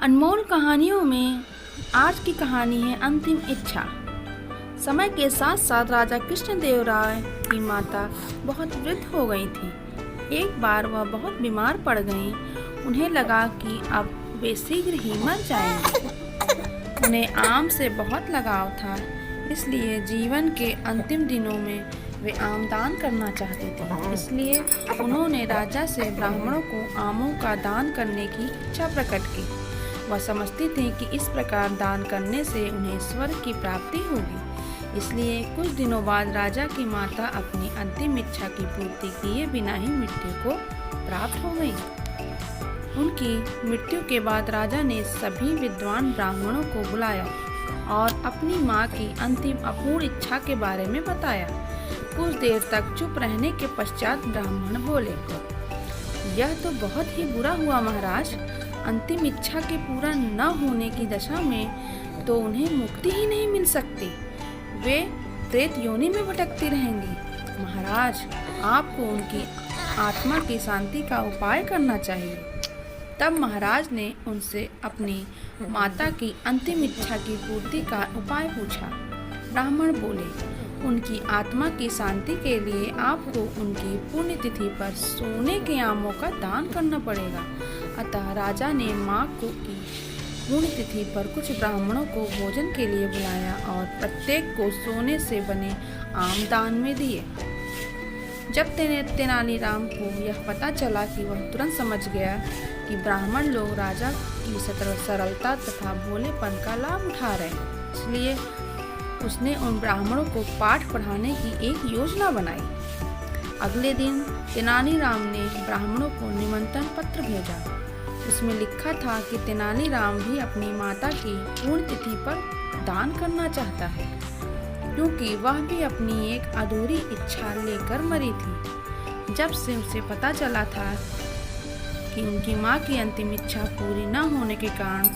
अनमोल कहानियों में आज की कहानी है अंतिम इच्छा। समय के साथ साथ राजा कृष्णदेव राय की माता बहुत वृद्ध हो गई थी। एक बार वह बहुत बीमार पड़ गईं। उन्हें लगा कि अब वे शीघ्र ही मर जाएंगी। उन्हें आम से बहुत लगाव था, इसलिए जीवन के अंतिम दिनों में वे आम दान करना चाहते थे। इसलिए उन्होंने राजा से ब्राह्मणों को आमों का दान करने की इच्छा प्रकट की। वह समझती थी कि इस प्रकार दान करने से उन्हें स्वर्ग की प्राप्ति होगी। इसलिए कुछ दिनों बाद राजा की माता अपनी अंतिम इच्छा की पूर्ति किए बिना ही मृत्यु को प्राप्त हो गई। उनकी मृत्यु के बाद राजा ने सभी विद्वान ब्राह्मणों को बुलाया और अपनी मां की अंतिम अपूर्ण इच्छा के बारे में बताया। कुछ देर तक चुप रहने के पश्चात ब्राह्मण बोले, यह तो बहुत ही बुरा हुआ महाराज। अंतिम इच्छा के पूरा न होने की दशा में तो उन्हें मुक्ति ही नहीं मिल सकती। वे प्रेत योनि में भटकती रहेंगी। महाराज, आपको उनकी आत्मा की शांति का उपाय करना चाहिए। तब महाराज ने उनसे अपनी माता की अंतिम इच्छा की पूर्ति का उपाय पूछा। ब्राह्मण बोले, उनकी आत्मा की शांति के लिए आपको उनकी पुण्यतिथि पर सोने के आमों का दान करना पड़ेगा। अतः राजा ने मां को की पुण्यतिथि पर कुछ ब्राह्मणों को भोजन के लिए बुलाया और प्रत्येक को सोने से बने आम दान में दिए। जब तेनालीराम को यह पता चला कि वह तुरंत समझ गया कि ब्राह्मण लोग राजा की सरलता तथा भोलेपन का लाभ उठा रहे हैं, इसलिए उसने उन ब्राह्मणों को पाठ पढ़ाने की एक योजना बनाई। अगले दिन तेनालीराम ने ब्राह्मणों को निमंत्रण पत्र भेजा। उसमें लिखा था कि तेनालीराम भी अपनी माता की पुण्यतिथि पर दान करना चाहता है, क्योंकि वह भी अपनी एक अधूरी इच्छा लेकर मरी थी। जब से उसे पता चला था कि उनकी मां की अंतिम इच्छा पूरी न होने के कारण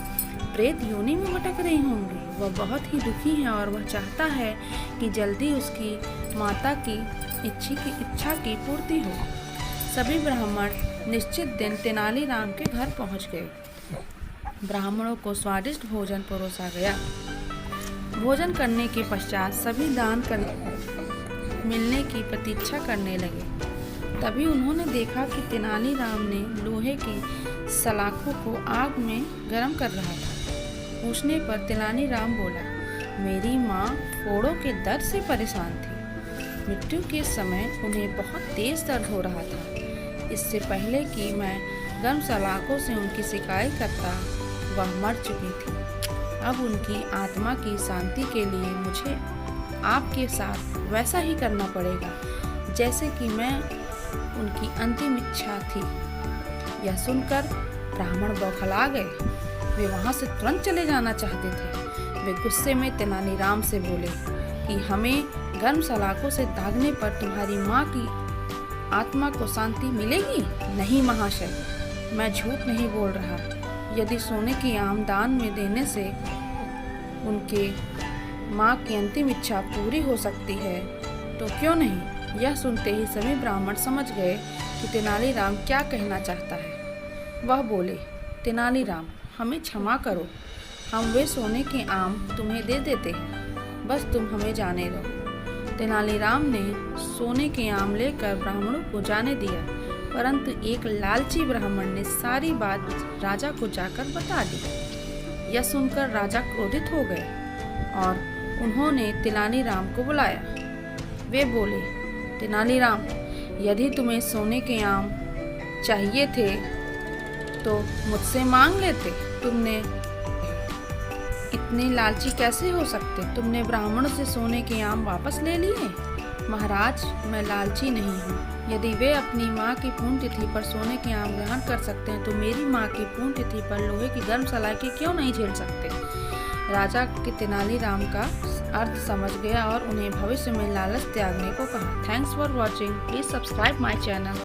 प्रेत योनि में भटक रही होंगी, वह बहुत ही दुखी है और वह चाहता है कि जल्दी उसकी माता की इच्छा की पूर्ति हो। सभी ब्राह्मण निश्चित दिन तेनालीराम के घर पहुंच गए। ब्राह्मणों को स्वादिष्ट भोजन परोसा गया। भोजन करने के पश्चात सभी दान मिलने की प्रतीक्षा करने लगे। तभी उन्होंने देखा कि तेनालीराम ने लोहे की सलाखों को आग में गर्म कर रहा था। पूछने पर तेनालीराम बोला, मेरी माँ फोड़ों के दर्द से परेशान थी। मृत्यु के समय उन्हें बहुत तेज दर्द हो रहा था। इससे पहले कि मैं गर्म सलाखों से उनकी सिकाई करता, वह मर चुकी थी। अब उनकी आत्मा की शांति के लिए मुझे आपके साथ वैसा ही करना पड़ेगा जैसे कि मैं उनकी अंतिम इच्छा थी। यह सुनकर ब्राह्मण बौखला गए। वे वहां से तुरंत चले जाना चाहते थे। वे गुस्से में तेनालीराम से बोले कि हमें गर्म सलाखों से दागने पर तुम्हारी माँ की आत्मा को शांति मिलेगी? नहीं महाशय, मैं झूठ नहीं बोल रहा। यदि सोने की आम दान में देने से उनके माँ की अंतिम इच्छा पूरी हो सकती है तो क्यों नहीं। यह सुनते ही सभी ब्राह्मण समझ गए कि तेनालीराम क्या कहना चाहता है। वह बोले, तेनालीराम, हमें क्षमा करो। हम वे सोने के आम तुम्हें दे देते हैं, बस तुम हमें जाने दो। तेनालीराम ने सोने के आम लेकर ब्राह्मणों को जाने दिया, परंतु एक लालची ब्राह्मण ने सारी बात राजा को जाकर बता दी। यह सुनकर राजा क्रोधित हो गए और उन्होंने तेनालीराम को बुलाया। वे बोले, तेनालीराम, यदि तुम्हें सोने के आम चाहिए थे तो मुझसे मांग लेते। तुमने इतने लालची कैसे हो सकते? तुमने ब्राह्मणों से सोने के आम वापस ले लिए? महाराज, मैं लालची नहीं हूँ। यदि वे अपनी माँ की पुण्यतिथि पर सोने के आम ग्रहण कर सकते हैं तो मेरी माँ की पुण्यतिथि पर लोहे की गर्म सलाखें क्यों नहीं झेल सकते? राजा के तेनालीराम का अर्थ समझ गया और उन्हें भविष्य में लालच त्यागने को कहा। Thanks for watching. Please subscribe my channel.